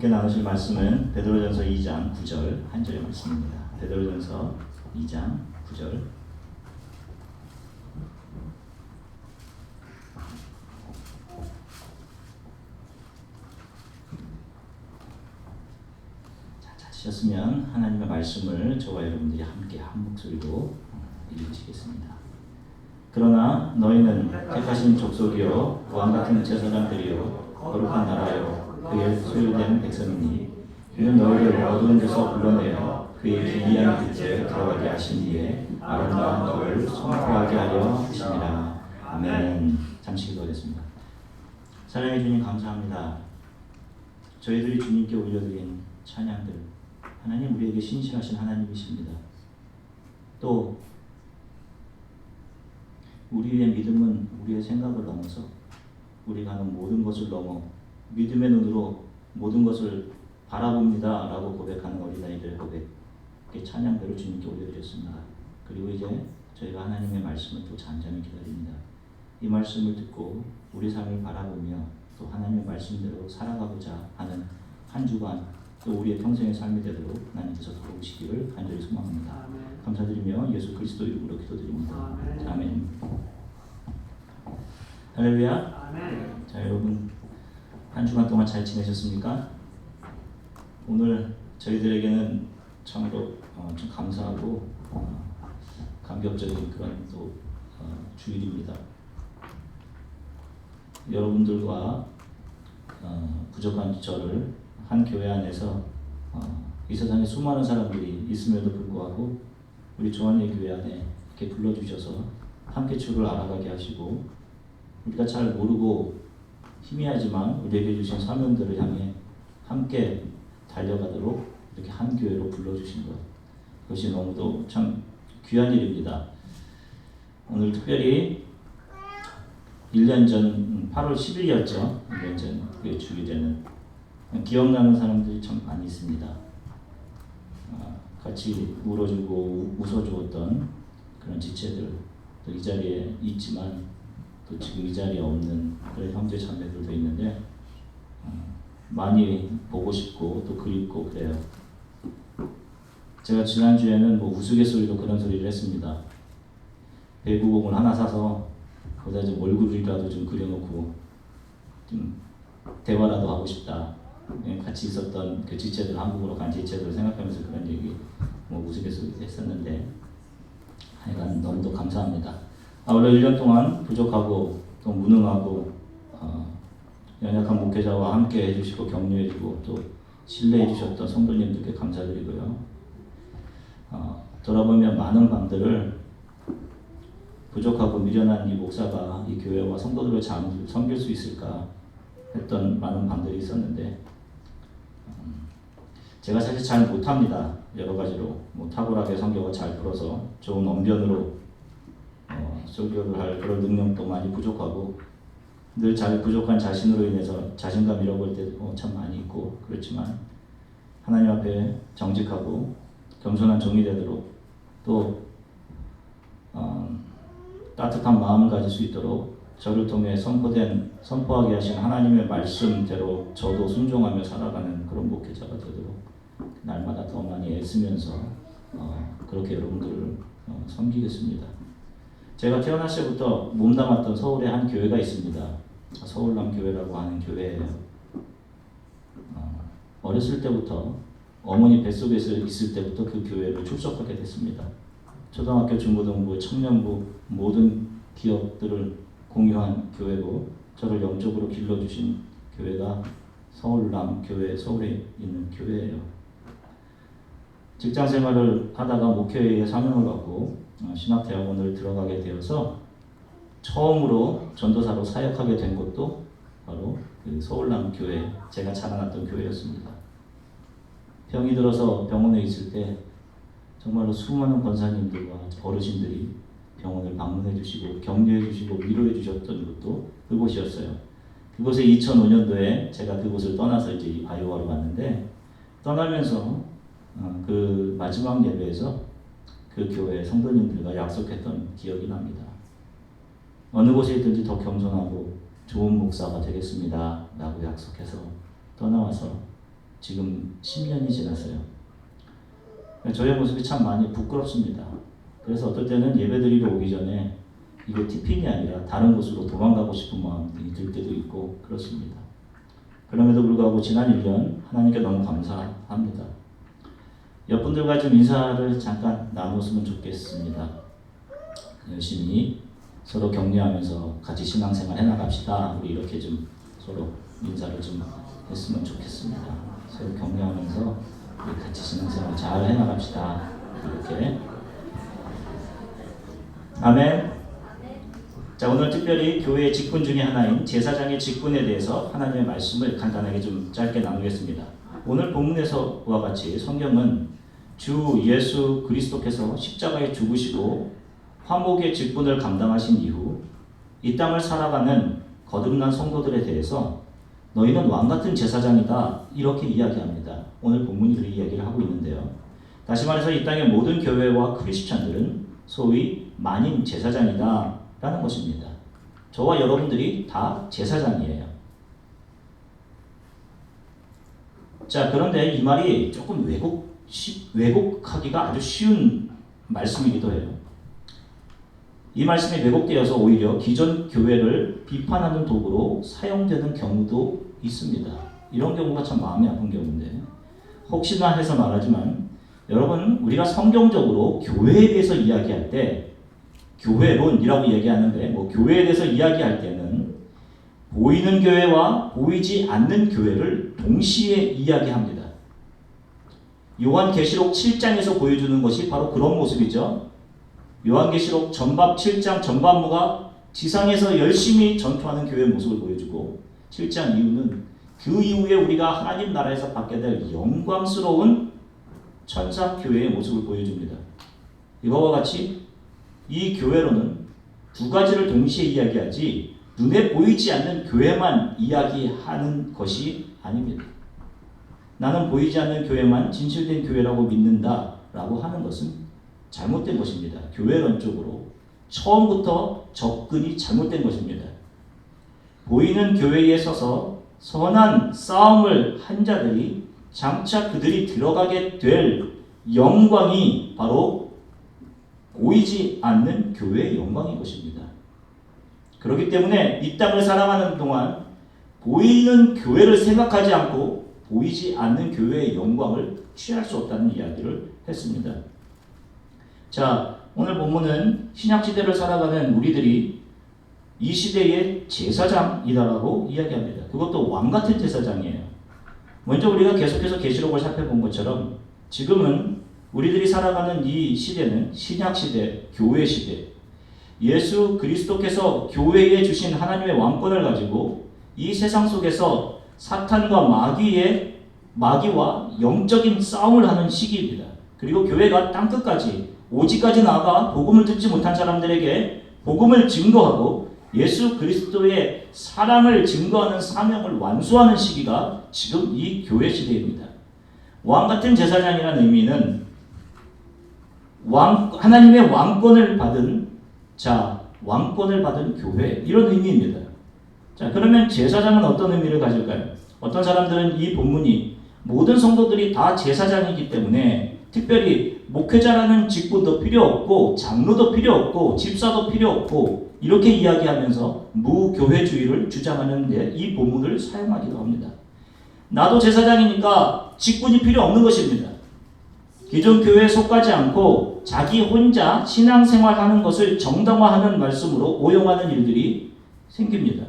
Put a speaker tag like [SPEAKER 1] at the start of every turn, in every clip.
[SPEAKER 1] 함께 나누실 말씀은 베드로전서 2장 9절 한 절의 말씀입니다. 베드로전서 2장 9절. 찾으셨으면 하나님의 말씀을 저와 여러분들이 함께 한 목소리로 읽으시겠습니다. 그러나 너희는 택하신 족속이요 왕 같은 제사장들이요 거룩한 나라요 그의 소유된 백성이니 그는 너희를 어두운 데서 불러내어 그의 기이한 빛에 들어가게 하신 이에 아름다운 너를 선포하게 하려 하시니라. 아멘. 잠시 기도하겠습니다. 사랑해 주님 감사합니다. 저희들이 주님께 올려드린 찬양들, 하나님 우리에게 신실하신 하나님이십니다. 또 우리의 믿음은 우리의 생각을 넘어서 우리가 하는 모든 것을 넘어 믿음의 눈으로 모든 것을 바라봅니다 라고 고백하는 어린아이들의 고백의 찬양들을 주님께 올려드렸습니다. 그리고 이제 저희가 하나님의 말씀을 또 잠잠히 기다립니다. 이 말씀을 듣고 우리 삶을 바라보며 또 하나님의 말씀대로 살아가고자 하는 한 주간 또 우리의 평생의 삶이 되도록 하나님께서 도우시기를 간절히 소망합니다.
[SPEAKER 2] 아멘.
[SPEAKER 1] 감사드리며 예수 그리스도 이름으로 기도드립니다. 아멘. 할렐루야.
[SPEAKER 2] 아멘.
[SPEAKER 1] 자, 여러분 한 주간 동안 잘 지내셨습니까? 오늘 저희들에게는 참으로 좀 감사하고 감격적인 그런 또 주일입니다. 여러분들과 부족한 저를 한 교회 안에서 이 세상에 수많은 사람들이 있음에도 불구하고 우리 조한의 교회 안에 이렇게 불러주셔서 함께 주를 알아가게 하시고 우리가 잘 모르고 희미하지만 우리에게 주신 사명들을 향해 함께 달려가도록 이렇게 한 교회로 불러주신 것, 그것이 너무도 참 귀한 일입니다. 오늘 특별히 1년 전 8월 10일이었죠. 1년 전 그 주일에는 기억나는 사람들이 참 많이 있습니다. 같이 울어주고 웃어주었던 그런 지체들, 또 이 자리에 있지만 또 지금 이 자리에 없는 그런 형제 자매들도 있는데 많이 보고 싶고 또 그립고 그래요. 제가 지난주에는 뭐 우스갯소리로 그런 소리를 했습니다. 배구공을 하나 사서 거기다 좀 얼굴이라도 좀 그려놓고 좀 대화라도 하고 싶다. 같이 있었던 그 지체들, 한국으로 간 지체들 생각하면서 그런 얘기 뭐 우스갯소리도 했었는데 하여간 너무도 감사합니다. 원래 1년 동안 부족하고 또 무능하고 연약한 목회자와 함께 해주시고 격려해주고 또 신뢰해 주셨던 성도님들께 감사드리고요. 돌아보면 많은 밤들을 부족하고 미련한 이 목사가 이 교회와 성도들을 잘 섬길 수 있을까 했던 많은 밤들이 있었는데 제가 사실 잘 못합니다. 여러 가지로 뭐 탁월하게 성경을 잘 풀어서 좋은 언변으로 설교를 할 그런 능력도 많이 부족하고 늘 잘 부족한 자신으로 인해서 자신감 잃어버릴 때도 참 많이 있고 그렇지만 하나님 앞에 정직하고 겸손한 종이 되도록 또 따뜻한 마음을 가질 수 있도록 저를 통해 선포하게 하신 하나님의 말씀대로 저도 순종하며 살아가는 그런 목회자가 되도록 날마다 더 많이 애쓰면서 그렇게 여러분들을 섬기겠습니다. 제가 태어났을 때부터 몸담았던 서울에 한 교회가 있습니다. 서울남교회라고 하는 교회예요. 어렸을 때부터 어머니 뱃속에서 있을 때부터 그 교회를 출석하게 됐습니다. 초등학교, 중고등부, 청년부 모든 기업들을 공유한 교회고 저를 영적으로 길러주신 교회가 서울남교회, 서울에 있는 교회예요. 직장생활을 하다가 목회의 사명을 받고 신학대학원을 들어가게 되어서 처음으로 전도사로 사역하게 된 곳도 바로 그 서울남교회, 제가 자라났던 교회였습니다. 병이 들어서 병원에 있을 때 정말로 수많은 권사님들과 어르신들이 병원을 방문해 주시고 격려해 주시고 위로해 주셨던 곳도 그곳이었어요. 그곳에 2005년도에 제가 그곳을 떠나서 이제 아이오와로 왔는데 떠나면서 그 마지막 예배에서 그 교회 성도님들과 약속했던 기억이 납니다. 어느 곳에 있든지 더 겸손하고 좋은 목사가 되겠습니다 라고 약속해서 떠나와서 지금 10년이 지났어요. 저의 모습이 참 많이 부끄럽습니다. 그래서 어떨 때는 예배드리러 오기 전에 이거 티핀이 아니라 다른 곳으로 도망가고 싶은 마음이 들 때도 있고 그렇습니다. 그럼에도 불구하고 지난 1년 하나님께 너무 감사합니다. 옆분들과 좀 인사를 잠깐 나눴으면 좋겠습니다. 열심히 서로 격려하면서 같이 신앙생활 해나갑시다. 우리 이렇게 좀 서로 인사를 좀 했으면 좋겠습니다. 서로 격려하면서 우리 같이 신앙생활 잘 해나갑시다. 이렇게. 아멘. 자, 오늘 특별히 교회의 직분 중에 하나인 제사장의 직분에 대해서 하나님의 말씀을 간단하게 좀 짧게 나누겠습니다. 오늘 본문에서와 같이 성경은 주 예수 그리스도께서 십자가에 죽으시고 화목의 직분을 감당하신 이후 이 땅을 살아가는 거듭난 성도들에 대해서 너희는 왕같은 제사장이다 이렇게 이야기합니다. 오늘 본문이 그 이야기를 하고 있는데요. 다시 말해서 이 땅의 모든 교회와 크리스찬들은 소위 만인 제사장이다 라는 것입니다. 저와 여러분들이 다 제사장이에요. 자, 그런데 이 말이 조금 왜곡하기가 아주 쉬운 말씀이기도 해요. 이 말씀이 왜곡되어서 오히려 기존 교회를 비판하는 도구로 사용되는 경우도 있습니다. 이런 경우가 참 마음이 아픈 경우인데 혹시나 해서 말하지만 여러분, 우리가 성경적으로 교회에 대해서 이야기할 때 교회론이라고 얘기하는데 교회에 대해서 이야기할 때는 보이는 교회와 보이지 않는 교회를 동시에 이야기합니다. 요한계시록 7장에서 보여주는 것이 바로 그런 모습이죠. 요한계시록 전밥 7장 전반부가 지상에서 열심히 전투하는 교회의 모습을 보여주고 7장 이후는 그 이후에 우리가 하나님 나라에서 받게 될 영광스러운 천사 교회의 모습을 보여줍니다. 이거와 같이 이 교회로는 두 가지를 동시에 이야기하지 눈에 보이지 않는 교회만 이야기하는 것이 아닙니다. 나는 보이지 않는 교회만 진실된 교회라고 믿는다라고 하는 것은 잘못된 것입니다. 교회론적으로 처음부터 접근이 잘못된 것입니다. 보이는 교회에 서서 선한 싸움을 한 자들이 장차 그들이 들어가게 될 영광이 바로 보이지 않는 교회의 영광인 것입니다. 그렇기 때문에 이 땅을 살아가는 동안 보이는 교회를 생각하지 않고 보이지 않는 교회의 영광을 취할 수 없다는 이야기를 했습니다. 자, 오늘 본문은 신약시대를 살아가는 우리들이 이 시대의 제사장이다라고 이야기합니다. 그것도 왕같은 제사장이에요. 먼저 우리가 계속해서 계시록을 살펴본 것처럼 지금은 우리들이 살아가는 이 시대는 신약시대, 교회시대, 예수 그리스도께서 교회에 주신 하나님의 왕권을 가지고 이 세상 속에서 사탄과 마귀와 영적인 싸움을 하는 시기입니다. 그리고 교회가 땅끝까지 오지까지 나아가 복음을 듣지 못한 사람들에게 복음을 증거하고 예수 그리스도의 사랑을 증거하는 사명을 완수하는 시기가 지금 이 교회 시대입니다. 왕같은 제사장이라는 의미는 하나님의 왕권을 받은 왕권을 받은 교회 이런 의미입니다. 자, 그러면 제사장은 어떤 의미를 가질까요? 어떤 사람들은 이 본문이 모든 성도들이 다 제사장이기 때문에 특별히 목회자라는 직분도 필요 없고 장로도 필요 없고 집사도 필요 없고 이렇게 이야기하면서 무교회주의를 주장하는데 이 본문을 사용하기도 합니다. 나도 제사장이니까 직분이 필요 없는 것입니다. 기존 교회에 속하지 않고 자기 혼자 신앙생활하는 것을 정당화하는 말씀으로 오용하는 일들이 생깁니다.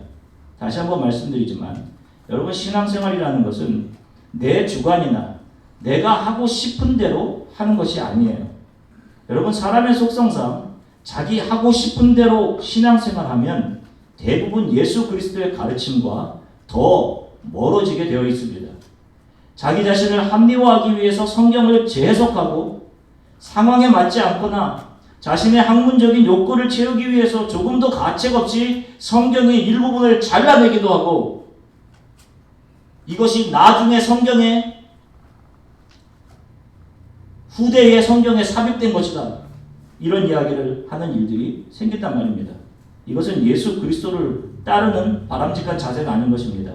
[SPEAKER 1] 다시 한번 말씀드리지만 여러분, 신앙생활이라는 것은 내 주관이나 내가 하고 싶은 대로 하는 것이 아니에요. 여러분, 사람의 속성상 자기 하고 싶은 대로 신앙생활하면 대부분 예수 그리스도의 가르침과 더 멀어지게 되어 있습니다. 자기 자신을 합리화하기 위해서 성경을 재해석하고 상황에 맞지 않거나 자신의 학문적인 욕구를 채우기 위해서 조금 더 가책 없이 성경의 일부분을 잘라내기도 하고 이것이 나중에 후대의 성경에 삽입된 것이다. 이런 이야기를 하는 일들이 생긴단 말입니다. 이것은 예수 그리스도를 따르는 바람직한 자세가 아닌 것입니다.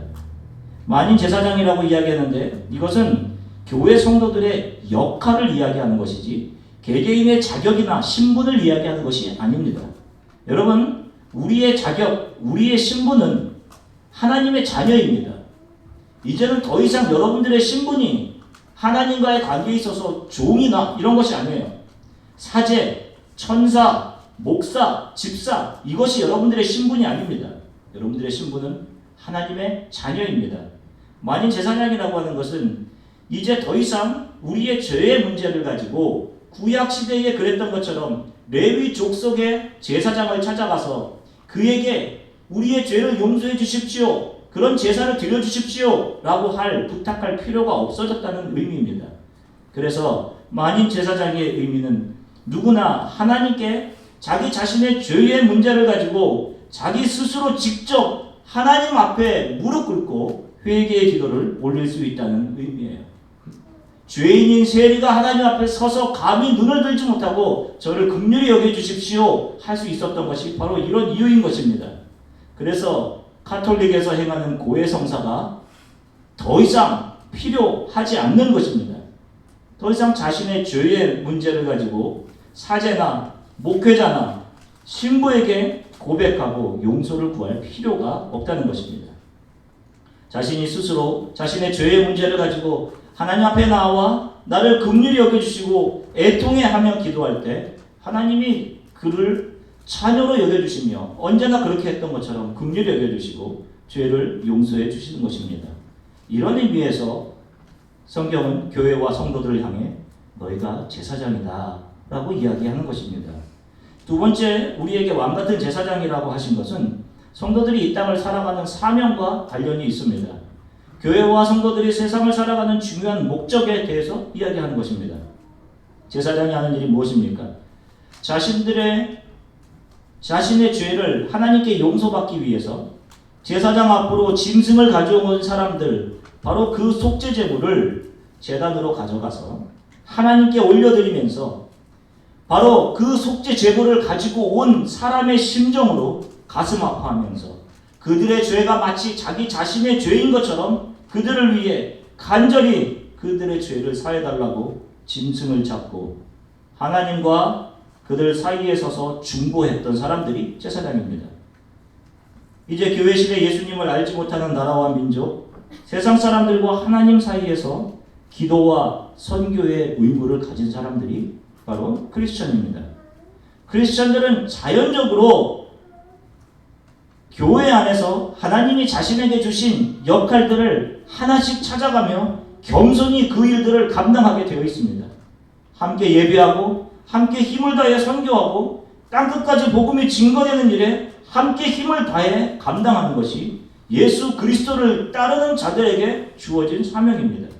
[SPEAKER 1] 만인 제사장이라고 이야기하는데 이것은 교회 성도들의 역할을 이야기하는 것이지 개개인의 자격이나 신분을 이야기하는 것이 아닙니다. 여러분, 우리의 자격, 우리의 신분은 하나님의 자녀입니다. 이제는 더 이상 여러분들의 신분이 하나님과의 관계에 있어서 종이나 이런 것이 아니에요. 사제, 천사, 목사, 집사, 이것이 여러분들의 신분이 아닙니다. 여러분들의 신분은 하나님의 자녀입니다. 만인 제사장이라고 하는 것은 이제 더 이상 우리의 죄의 문제를 가지고 구약 시대에 그랬던 것처럼 레위 족속의 제사장을 찾아가서 그에게 우리의 죄를 용서해 주십시오, 그런 제사를 드려 주십시오 라고 부탁할 필요가 없어졌다는 의미입니다. 그래서 만인 제사장의 의미는 누구나 하나님께 자기 자신의 죄의 문제를 가지고 자기 스스로 직접 하나님 앞에 무릎 꿇고 회개의 기도를 올릴 수 있다는 의미예요. 죄인인 세리가 하나님 앞에 서서 감히 눈을 들지 못하고 저를 긍휼히 여겨주십시오 할 수 있었던 것이 바로 이런 이유인 것입니다. 그래서 카톨릭에서 행하는 고해 성사가 더 이상 필요하지 않는 것입니다. 더 이상 자신의 죄의 문제를 가지고 사제나 목회자나 신부에게 고백하고 용서를 구할 필요가 없다는 것입니다. 자신이 스스로 자신의 죄의 문제를 가지고 하나님 앞에 나와 나를 긍휼히 여겨주시고 애통해하며 기도할 때 하나님이 그를 자녀로 여겨주시며 언제나 그렇게 했던 것처럼 긍휼히 여겨주시고 죄를 용서해 주시는 것입니다. 이런 의미에서 성경은 교회와 성도들을 향해 너희가 제사장이다 라고 이야기하는 것입니다. 두 번째, 우리에게 왕같은 제사장이라고 하신 것은 성도들이 이 땅을 살아가는 사명과 관련이 있습니다. 교회와 성도들이 세상을 살아가는 중요한 목적에 대해서 이야기하는 것입니다. 제사장이 하는 일이 무엇입니까? 자신의 죄를 하나님께 용서받기 위해서 제사장 앞으로 짐승을 가져온 사람들, 바로 그 속죄 제물을 제단으로 가져가서 하나님께 올려드리면서 바로 그 속죄 제물을 가지고 온 사람의 심정으로 가슴 아파하면서 그들의 죄가 마치 자기 자신의 죄인 것처럼 그들을 위해 간절히 그들의 죄를 사해달라고 짐승을 잡고 하나님과 그들 사이에 서서 중보했던 사람들이 제사장입니다. 이제 교회 시대 예수님을 알지 못하는 나라와 민족, 세상 사람들과 하나님 사이에서 기도와 선교의 의무를 가진 사람들이 바로 크리스천입니다. 크리스천들은 자연적으로 교회 안에서 하나님이 자신에게 주신 역할들을 하나씩 찾아가며 겸손히 그 일들을 감당하게 되어 있습니다. 함께 예배하고 함께 힘을 다해 선교하고 땅끝까지 복음이 증거되는 일에 함께 힘을 다해 감당하는 것이 예수 그리스도를 따르는 자들에게 주어진 사명입니다.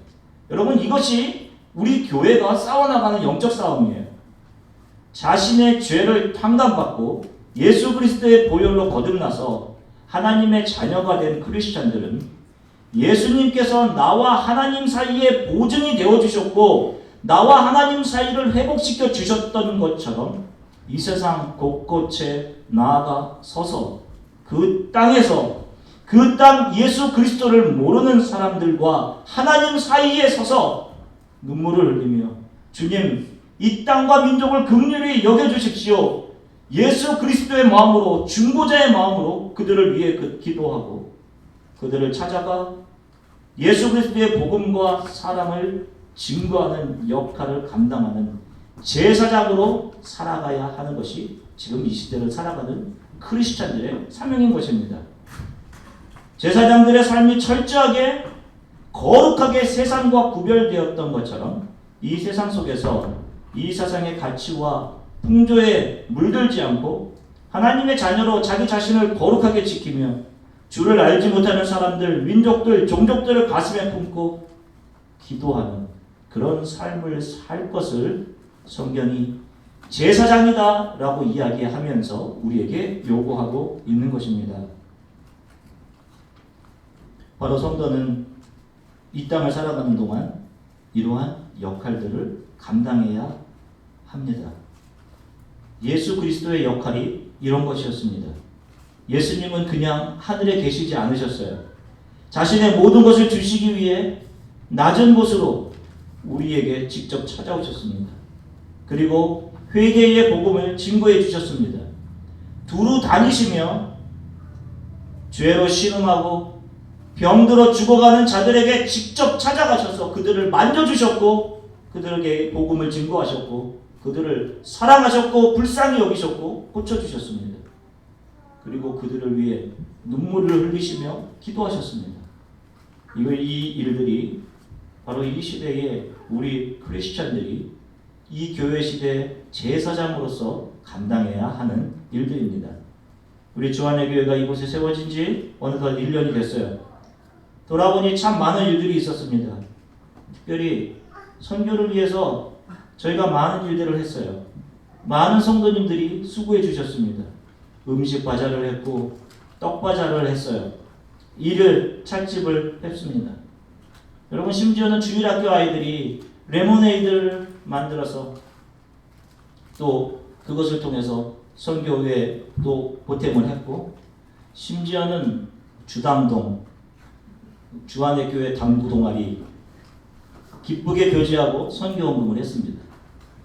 [SPEAKER 1] 여러분, 이것이 우리 교회가 싸워나가는 영적 싸움이에요. 자신의 죄를 탕감받고 예수 그리스도의 보혈로 거듭나서 하나님의 자녀가 된 크리스천들은 예수님께서 나와 하나님 사이에 보증이 되어주셨고 나와 하나님 사이를 회복시켜 주셨던 것처럼 이 세상 곳곳에 나아가 서서 그 땅에서 그 땅 예수 그리스도를 모르는 사람들과 하나님 사이에 서서 눈물을 흘리며 주님, 이 땅과 민족을 긍휼히 여겨주십시오. 예수 그리스도의 마음으로, 중보자의 마음으로 그들을 위해 기도하고 그들을 찾아가 예수 그리스도의 복음과 사랑을 증거하는 역할을 감당하는 제사장으로 살아가야 하는 것이 지금 이 시대를 살아가는 크리스찬들의 사명인 것입니다. 제사장들의 삶이 철저하게 거룩하게 세상과 구별되었던 것처럼 이 세상 속에서 이 세상의 가치와 풍조에 물들지 않고 하나님의 자녀로 자기 자신을 거룩하게 지키며 주를 알지 못하는 사람들, 민족들, 종족들을 가슴에 품고 기도하는 그런 삶을 살 것을 성경이 제사장이다 라고 이야기하면서 우리에게 요구하고 있는 것입니다. 바로 성도는 이 땅을 살아가는 동안 이러한 역할들을 감당해야 합니다. 예수 그리스도의 역할이 이런 것이었습니다. 예수님은 그냥 하늘에 계시지 않으셨어요. 자신의 모든 것을 주시기 위해 낮은 곳으로 우리에게 직접 찾아오셨습니다. 그리고 회개의 복음을 증거해 주셨습니다. 두루 다니시며 죄로 신음하고 병들어 죽어가는 자들에게 직접 찾아가셔서 그들을 만져주셨고 그들에게 복음을 증거하셨고 그들을 사랑하셨고 불쌍히 여기셨고 고쳐주셨습니다. 그리고 그들을 위해 눈물을 흘리시며 기도하셨습니다. 이 일들이 바로 이 시대에 우리 크리스찬들이 이 교회 시대 제사장으로서 감당해야 하는 일들입니다. 우리 주안의 교회가 이곳에 세워진 지 어느덧 1년이 됐어요. 돌아보니 참 많은 일들이 있었습니다. 특별히 선교를 위해서 저희가 많은 일들을 했어요. 많은 성도님들이 수고해 주셨습니다. 음식 바자를 했고 떡 바자를 했어요. 일을 찻집을 했습니다. 여러분 심지어는 주일학교 아이들이 레모네이드를 만들어서 또 그것을 통해서 선교회에 또 보탬을 했고 심지어는 주당동 주안의 교회 당부 동아리 기쁘게 교제하고 선교헌금을 했습니다.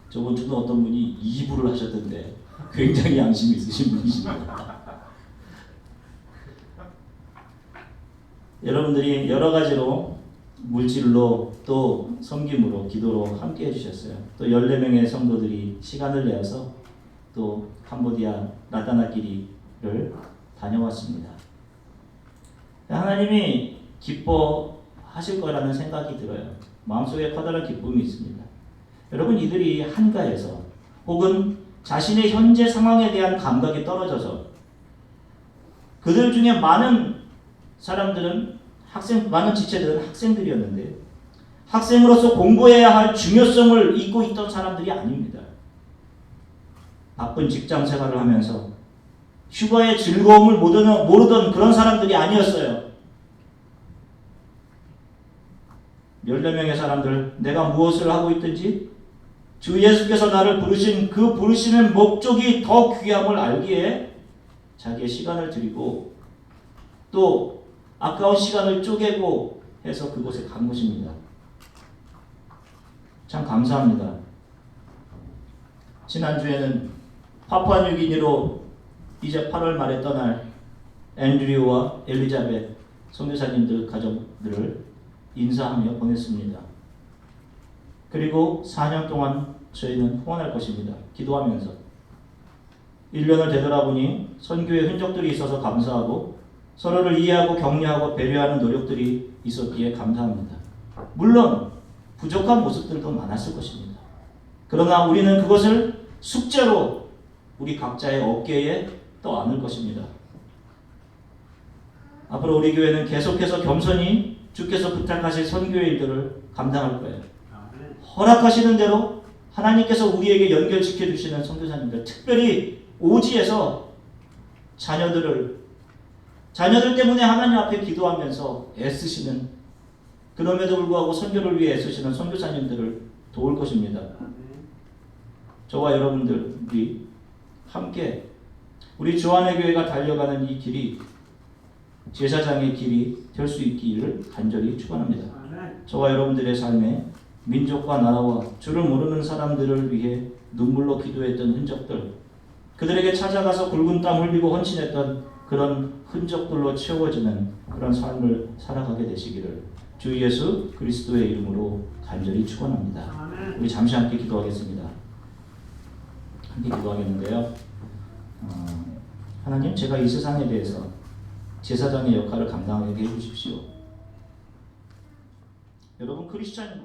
[SPEAKER 1] 저번 주도 어떤 분이 2부를 하셨던데 굉장히 양심이 있으신 분이십니다. 여러분들이 여러 가지로 물질로 또 섬김으로 기도로 함께 해주셨어요. 또 14명의 성도들이 시간을 내어서 또 캄보디아 라다나끼리를 다녀왔습니다. 하나님이 기뻐하실 거라는 생각이 들어요. 마음속에 커다란 기쁨이 있습니다. 여러분 이들이 한가해서 혹은 자신의 현재 상황에 대한 감각이 떨어져서 그들 중에 많은 사람들은 많은 지체들은 학생들이었는데 학생으로서 공부해야 할 중요성을 잊고 있던 사람들이 아닙니다. 바쁜 직장 생활을 하면서 휴가의 즐거움을 모르던 그런 사람들이 아니었어요. 14명의 사람들, 내가 무엇을 하고 있든지 주 예수께서 나를 부르신 그 부르심의 목적이 더 귀함을 알기에 자기의 시간을 드리고 또 아까운 시간을 쪼개고 해서 그곳에 간 것입니다. 참 감사합니다. 지난주에는 파푸아뉴기니로 이제 8월 말에 떠날 앤드류와 엘리자벳 선교사님들 가족들을 인사하며 보냈습니다. 그리고 4년 동안 저희는 후원할 것입니다. 기도하면서 1년을 되돌아보니 선교의 흔적들이 있어서 감사하고 서로를 이해하고 격려하고 배려하는 노력들이 있었기에 감사합니다. 물론 부족한 모습들도 많았을 것입니다. 그러나 우리는 그것을 숙제로 우리 각자의 어깨에 떠안을 것입니다. 앞으로 우리 교회는 계속해서 겸손히 주께서 부탁하실 선교의 일들을 감당할 거예요. 허락하시는 대로 하나님께서 우리에게 연결시켜 주시는 선교사님들, 특별히 오지에서 자녀들 때문에 하나님 앞에 기도하면서 애쓰시는, 그럼에도 불구하고 선교를 위해 애쓰시는 선교사님들을 도울 것입니다. 저와 여러분들이 함께 우리 주안의 교회가 달려가는 이 길이 제사장의 길이 될 수 있기를 간절히 축원합니다. 저와 여러분들의 삶에 민족과 나라와 주를 모르는 사람들을 위해 눈물로 기도했던 흔적들, 그들에게 찾아가서 굵은 땀 흘리고 헌신했던 그런 흔적들로 채워지는 그런 삶을 살아가게 되시기를 주 예수 그리스도의 이름으로 간절히 축원합니다. 우리 잠시 함께 기도하겠습니다. 함께 기도하겠는데요. 하나님, 제가 이 세상에 대해서 제사장의 역할을 감당하게 해주십시오. 여러분 크리스찬